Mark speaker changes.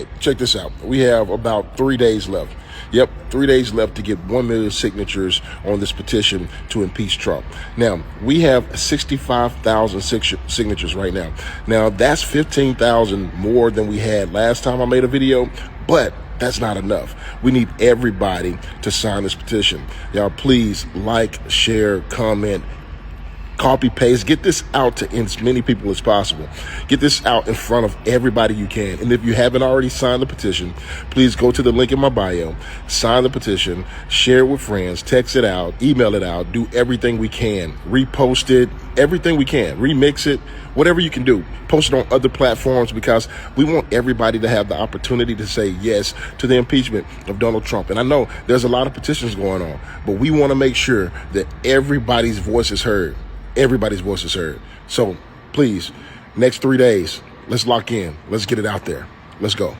Speaker 1: Okay, check this out. We have about 3 days left. Yep, 3 days left to get 1 million signatures on this petition to impeach Trump. Now, we have 65,000 signatures right now. Now, that's 15,000 more than we had last time I made a video, but that's not enough. We need everybody to sign this petition. Y'all, please like, share, comment, copy, paste, get this out to as many people as possible. Get this out in front of everybody you can. And if you haven't already signed the petition, please go to the link in my bio, sign the petition, share it with friends, text it out, email it out, do everything we can, repost it, everything we can, remix it, whatever you can do. Post it on other platforms, because we want everybody to have the opportunity to say yes to the impeachment of Donald Trump. And I know there's a lot of petitions going on, but we want to make sure that everybody's voice is heard. Everybody's voice is heard. So please, next 3 days, let's lock in. Let's get it out there. Let's go.